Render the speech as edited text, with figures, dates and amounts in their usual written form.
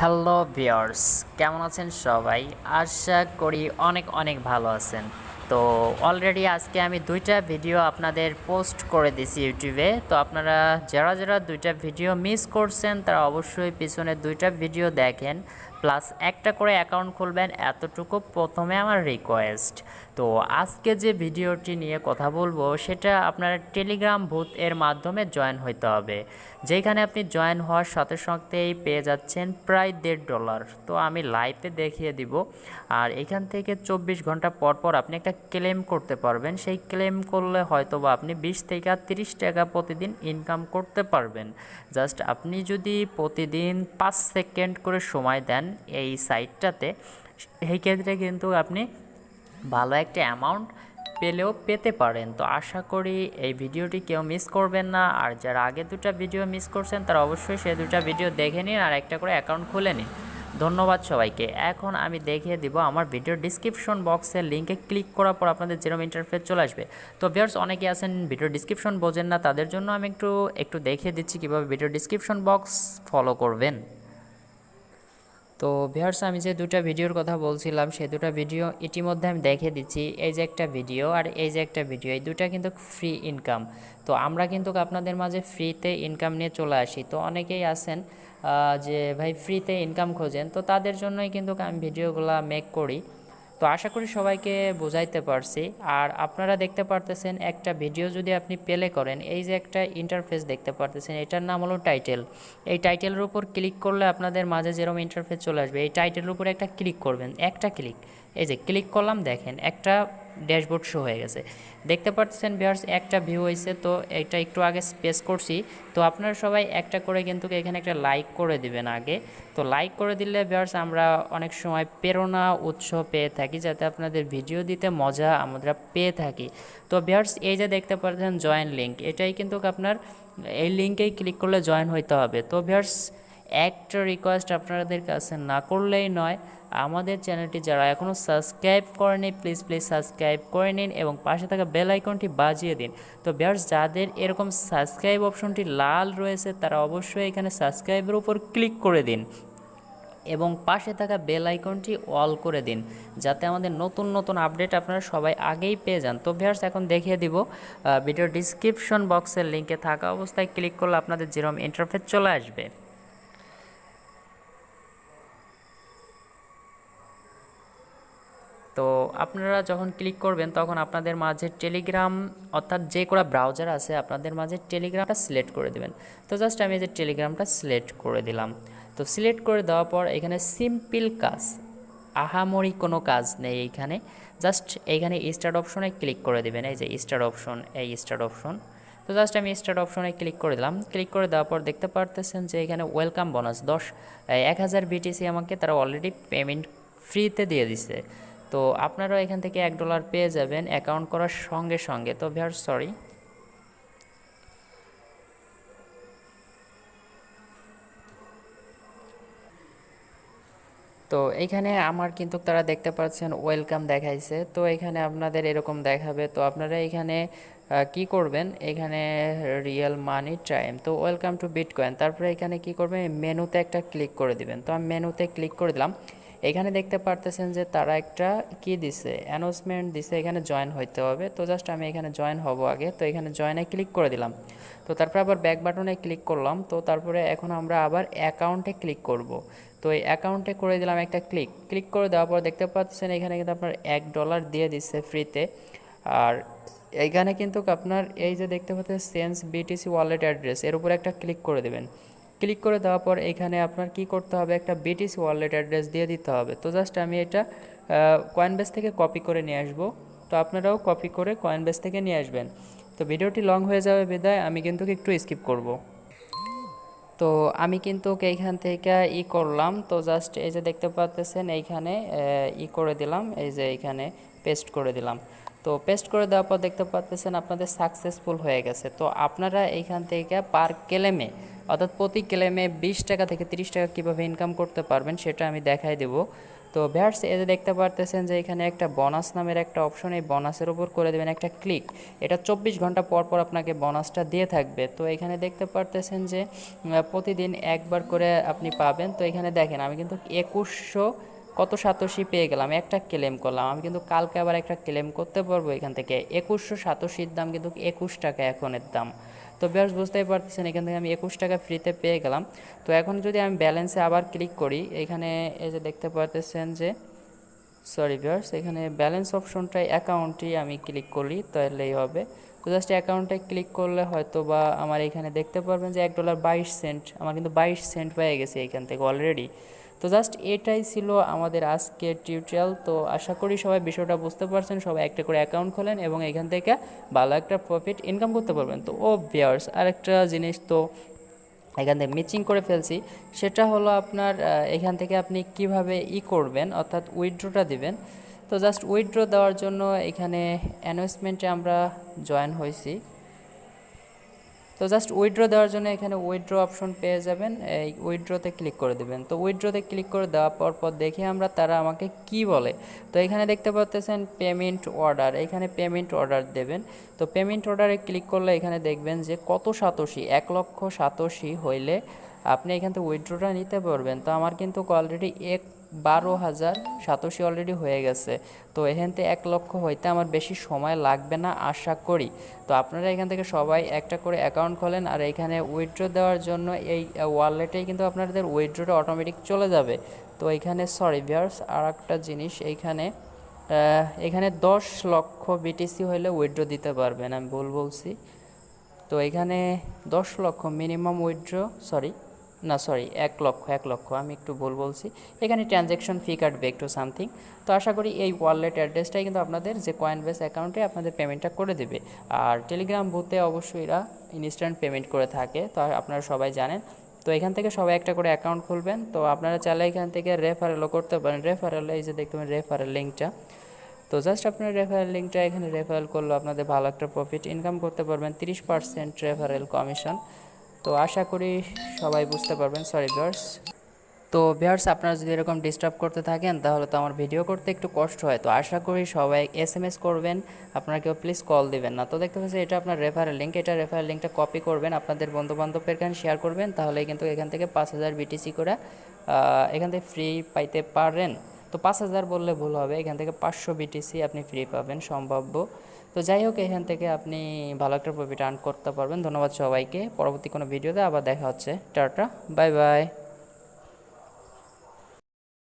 Hello viewers, কেমন আছেন সবাই? আশা করি অনেক অনেক ভালো আছেন। তো অলরেডি আজকে আমি ২টা ভিডিও আপনাদের পোস্ট করে দিছি ইউটিউবে। তো আপনারা যারা ২টা ভিডিও মিস করছেন তারা অবশ্যই পিছনের ২টা ভিডিও দেখেন। প্লাস একটা করে অ্যাকাউন্ট খুলবেন, এতটুকু প্রথমে আমার রিকোয়েস্ট। তো আজকে যে ভিডিওটি নিয়ে কথা বলবো সেটা আপনার টেলিগ্রাম বুথ এর মাধ্যমে জয়েন হইতে হবে, যেখানে আপনি জয়েন হওয়ার সাথে সাথেই পেয়ে যাচ্ছেন প্রায় $1.5। তো আমি লাইভে দেখিয়ে দিব। আর এখান থেকে 24 ঘন্টা পর পর আপনি একটা ক্লেম করতে পারবেন। সেই ক্লেম করলে হয়তো বা আপনি 20 থেকে 30 টাকা প্রতিদিন ইনকাম করতে পারবেন। জাস্ট আপনি যদি প্রতিদিন 5 সেকেন্ড করে সময় দেন এই সাইটটাতে, সেই ক্ষেত্রে কিন্তু আপনি ভালো একটা অ্যামাউন্ট পেলেও পেতে পারেন। তো আশা করি এই ভিডিওটি কেউ মিস করবেন না। আর যারা আগে 2টা ভিডিও মিস করছেন তারা অবশ্যই সেই 2টা ভিডিও দেখে নিন আর একটা করে অ্যাকাউন্ট খুলে নিন। ধন্যবাদ সবাইকে। এখন আমি দেখিয়ে দিব আমার ভিডিও ডিসক্রিপশন বক্সের লিঙ্কে ক্লিক করার পর আপনাদের যেরকম ইন্টারফেস চলে আসবে। তো ভিউয়ার্স, অনেকে আছেন ভিডিও ডিসক্রিপশন বোঝেন না, তাদের জন্য আমি একটু দেখিয়ে দিচ্ছি কীভাবে ভিডিও ডিসক্রিপশন বক্স ফলো করবেন। তো ভিউয়ার্স, আমি যে 2টা ভিডিওর কথা বলছিলাম সেই 2টা ভিডিও ইতিমধ্যে আমি দেখিয়ে দিচ্ছি। এই যে একটা ভিডিও আর এই যে একটা ভিডিও, এই 2টা কিন্তু ফ্রি ইনকাম। তো আমরা কিন্তু আপনাদের মাঝে ফ্রিতে ইনকাম নিয়ে চলে আসি। তো অনেকেই আছেন যে ভাই ফ্রিতে ইনকাম খোঁজেন, তো তাদের জন্যই কিন্তু আমি ভিডিওগুলো মেক করি। তো আশা করি সবাইকে বোঝাইতে পারছি। আর আপনারা দেখতে পারতেছেন একটা ভিডিও যদি আপনি প্লে করেন, এই যে একটা ইন্টারফেস দেখতে পারতেছেন, এটার নাম হলো টাইটেল। এই টাইটেলের উপর ক্লিক করলে আপনাদের মাঝে যেরকম ইন্টারফেস চলে আসবে, এই টাইটেলের উপর একটা ক্লিক করবেন, একটা ক্লিক। এই যে ক্লিক করলাম, দেখেন একটা ড্যাশবোর্ড শো হয়ে গেছে। দেখতে পাচ্ছেন ভিউয়ার্স, একটা ভিউ হয়েছে। তো এটা একটু আগে স্পেস করছি। তো আপনারা সবাই একটা করে কিন্তু এখানে একটা লাইক করে দিবেন আগে। তো লাইক করে দিলে ভিউয়ার্স আমরা অনেক সময় প্রেরণা উৎস পেয়ে থাকি, যাতে আপনাদের ভিডিও দিতে মজা আমরা পেয়ে থাকি। তো ভিউয়ার্স, এই যে দেখতে পাচ্ছেন জয়েন লিঙ্ক, এটাই কিন্তু আপনার এই লিঙ্কেই ক্লিক করলে জয়েন হইতে হবে। তো ভিউয়ার্স, একটা রিকোয়েস্ট আপনাদের কাছে না করলেই নয়, আমাদের চ্যানেলটি যারা এখনও সাবস্ক্রাইব করেনি প্লিজ সাবস্ক্রাইব করে নিন এবং পাশে থাকা বেল আইকনটি বাজিয়ে দিন। তো ভিউয়ার্স, যাদের এরকম সাবস্ক্রাইব অপশনটি লাল রয়েছে তারা অবশ্যই এখানে সাবস্ক্রাইবের উপর ক্লিক করে দিন এবং পাশে থাকা বেল আইকনটি অল করে দিন, যাতে আমাদের নতুন নতুন আপডেট আপনারা সবাই আগেই পেয়ে যান। তো ভিউয়ার্স, এখন দেখিয়ে দিব ভিডিও ডিসক্রিপশন বক্সের লিঙ্কে থাকা অবস্থায় ক্লিক করলে আপনাদের যেরকম ইন্টারফেস চলে আসবে। তো আপনারা যখন ক্লিক করবেন তখন আপনাদের মাঝে টেলিগ্রাম, অর্থাৎ যে কোনো ব্রাউজার আছে আপনাদের মাঝে টেলিগ্রামটা সিলেক্ট করে দেবেন। তো জাস্ট আমি এই যে টেলিগ্রামটা সিলেক্ট করে দিলাম। তো সিলেক্ট করে দেওয়ার পর এখানে সিম্পল কাজ, আহামরি কোনো কাজ নেই এইখানে। জাস্ট এইখানে স্টার্ট অপশনে ক্লিক করে দেবেন, এই যে স্টার্ট অপশন, এই স্টার্ট অপশন। তো জাস্ট আমি স্টার্ট অপশনে ক্লিক করে দিলাম। ক্লিক করে দেওয়ার পর দেখতে পারতেছেন যে এখানে ওয়েলকাম বোনাস 1000 বিটিসি আমাকে তারা অলরেডি পেমেন্ট ফ্রিতে দিয়ে দিছে। তো আপনারাও এখান থেকে $1 পেয়ে যাবেন অ্যাকাউন্ট করার সঙ্গে সঙ্গে। তো ভিউয়ার্স, সরি। তো এইখানে আমার কিন্তু তারা দেখতে পাচ্ছেন ওয়েলকাম দেখাইছে। তো এখানে আপনাদের এরকম দেখাবে। তো আপনারা এখানে কি করবেন, এখানে রিয়েল মানি টাইম, তো ওয়েলকাম টু বিটকয়েন, তারপরে এখানে কি করবেন, মেনুতে একটা ক্লিক করে দিবেন। তো আমি মেনুতে ক্লিক করে দিলাম। এখানে দেখতে পারতেছেন যে তারা একটা কি দিছে, অ্যানাউন্সমেন্ট দিছে, এখানে জয়েন হইতে হবে। তো জাস্ট আমি এখানে জয়েন হব আগে। তো এখানে জয়েনে ক্লিক করে দিলাম। তো তারপর আবার ব্যাক বাটনে ক্লিক করলাম। তো তারপরে এখন আমরা আবার অ্যাকাউন্টে ক্লিক করব। তো এই অ্যাকাউন্টে করে দিলাম একটা ক্লিক করে দেওয়ার পর দেখতে পাচ্ছেন এখানে কিন্তু আপনার $1 দিয়ে দিচ্ছে ফ্রিতে। আর এইখানে কিন্তু আপনার এই যে দেখতে পাচ্ছেন সেন্স বিটিসি ওয়ালেট অ্যাড্রেস, এর উপর একটা ক্লিক করে দেবেন। ক্লিক করে দেওয়ার পর এখানে আপনার কি করতে হবে, একটা বিটিসি ওয়ালেট অ্যাড্রেস দিয়ে দিতে হবে। তো জাস্ট আমি এটা কয়েনবেস থেকে কপি করে নিয়ে আসবো। তো আপনারাও কপি করে কয়েনবেস থেকে নিয়ে আসবেন। তো ভিডিওটি লং হয়ে যাবে বিদায় আমি কিন্তু একটু স্কিপ করব। তো আমি কিন্তু এইখান থেকে করলাম। তো জাস্ট এই যে দেখতে পাচ্ছেন এইখানে করে দিলাম, এই যে এইখানে পেস্ট করে দিলাম। তো পেস্ট করে দেওয়ার পর দেখতে পাচ্ছেন আপনাদের সাকসেসফুল হয়ে গেছে। তো আপনারা এইখান থেকে পার ক্লেমে অর্থাৎ প্রতি ক্লেমে 20 টাকা থেকে 30 টাকা কীভাবে ইনকাম করতে পারবেন সেটা আমি দেখাই দেব। তো ভিউয়ার্স, এই যে দেখতে পারতেছেন যে এখানে একটা বোনাস নামের একটা অপশন, এই বোনাসের উপর করে দেবেন একটা ক্লিক। এটা 24 ঘন্টা পর পর আপনাকে বোনাসটা দিয়ে থাকবে। তো এখানে দেখতে পারতেছেন যে প্রতিদিন একবার করে আপনি পাবেন। তো এখানে দেখেন আমি কিন্তু 2100 কত সাতোশি পেয়ে গেলাম, একটা ক্লেম করলাম। আমি কিন্তু কালকে আবার একটা ক্লেম করতে পারবো এখান থেকে। 2100 সাতোশির দাম কিন্তু 21 টাকা এখনের দাম। তো বেশ বুঝতেই পারতেছেন এখান থেকে আমি 21 টাকা ফ্রিতে পেয়ে গেলাম। তো এখন যদি আমি ব্যালেন্সে আবার ক্লিক করি, এখানে এই যে দেখতে পারতেছেন যে সরি ভিউয়ার্স, এখানে ব্যালেন্স অপশনটাই অ্যাকাউন্টই আমি ক্লিক করি তাহলেই হবে। তো জাস্ট অ্যাকাউন্টে ক্লিক করলে হয়তো বা আমার এখানে দেখতে পারবেন যে $1.22 আমার কিন্তু 22 সেন্ট পেয়ে গেছে এখান থেকে অলরেডি। তো জাস্ট এটাই ছিল আমাদের আজকের টিউটোরিয়াল। তো আশা করি সবাই বিষয়টা বুঝতে পারছেন। সবাই একটা করে অ্যাকাউন্ট খোলেন এবং এখান থেকে ভালো একটা প্রফিট ইনকাম করতে পারবেন। তো ভিউয়ার্স, আরেকটা জিনিস তো এখান থেকে মিচিং করে ফেলছি, সেটা হলো আপনার এখান থেকে আপনি কিভাবে করবেন, অর্থাৎ উইথড্রটা দিবেন। তো জাস্ট উইথড্র দেওয়ার জন্য এখানে অ্যানাউন্সমেন্টে আমরা জয়েন হয়েছি। তো জাস্ট উইথড্র দেওয়ার জন্য এখানে উইথড্র অপশন পেয়ে যাবেন, এই উইথড্রতে ক্লিক করে দেবেন। তো উইথড্রতে ক্লিক করে দেওয়ার পর দেখি আমরা তারা আমাকে কি বলে। তো এখানে দেখতে পাচ্ছেন পেমেন্ট অর্ডার, এখানে পেমেন্ট অর্ডার দেবেন। তো পেমেন্ট অর্ডারে ক্লিক করলে এখানে দেখবেন যে কত সাতোশি, 1,00,000 সাতোশি হইলে আপনি এখান থেকে উইথড্রটা নিতে পারবেন। তো আমার কিন্তু অলরেডি 12,000 সাতোশি অলরেডি হয়ে গেছে। তো এখান থেকে 1,00,000 হইতে আমার বেশি সময় লাগবে না আশা করি। তো আপনারা এখান থেকে সবাই একটা করে অ্যাকাউন্ট খোলেন, আর এখানে উইথড্র দেওয়ার জন্য এই ওয়ালেটেই কিন্তু আপনাদের উইথড্রটা অটোমেটিক চলে যাবে। তো এখানে সরি ভিউয়ার্স, আর একটা জিনিস, এখানে 10 লক্ষ বিটিসি হলে উইথড্র দিতে পারবেন, আমি ভুল বলছি। তো এখানে 10 লক্ষ মিনিমাম উইথড্র, সরি 1,00,000 আমি একটু ভুল বলছি। এখানে ট্রানজ্যাকশন ফি কাটবে একটু সামথিং। তো আশা করি এই ওয়ালেট অ্যাড্রেসটাই কিন্তু আপনাদের যে কয়েনবেস অ্যাকাউন্টে আপনাদের পেমেন্টটা করে দেবে। আর টেলিগ্রাম বুথে অবশ্যই এরা ইনস্ট্যান্ট পেমেন্ট করে থাকে, তো আপনারা সবাই জানেন। তো এখান থেকে সবাই একটা করে অ্যাকাউন্ট খুলবেন। তো আপনারা চাইলে এখান থেকে রেফারেলও করতে পারেন। রেফারেল, এই যে দেখতে পাবেন রেফারেল লিঙ্কটা। তো জাস্ট আপনার রেফারেল লিঙ্কটা এখানে রেফারেল করলে আপনাদের ভালো একটা প্রফিট ইনকাম করতে পারবেন, 30% রেফারেল কমিশন। তো আশা করি সবাই বুঝতে পারবেন। Sorry viewers. তো ভিউয়ার্স, আপনারা যদি এরকম ডিস্টার্ব করতে থাকেন তাহলে তো আমার ভিডিও করতে একটু কষ্ট হয়। তো আশা করি সবাই SMS করবেন, আপনারা কেউ প্লিজ কল দিবেন না। তো দেখতে পাচ্ছেন এটা আপনার রেফারেল লিঙ্ক, এটা রেফারেল লিঙ্কটা কপি করবেন, আপনাদের বন্ধুবান্ধবের কাছে শেয়ার করবেন, তাহলে কিন্তু এখান থেকে 5,000 বিটিসি করে এখান থেকে ফ্রি পাইতে পারেন। তো 5,000 বললে ভুল হবে, এখান থেকে 500 বিটিসি আপনি ফ্রি পাবেন সম্ভাব্য। তো যাই হোক, এখান থেকে আপনি ভালো একটা প্রফিট আর্ন করতে পারবেন। ধন্যবাদ সবাইকে। পরবর্তী কোনো ভিডিওতে আবার দেখা হচ্ছে। Tata, bye bye.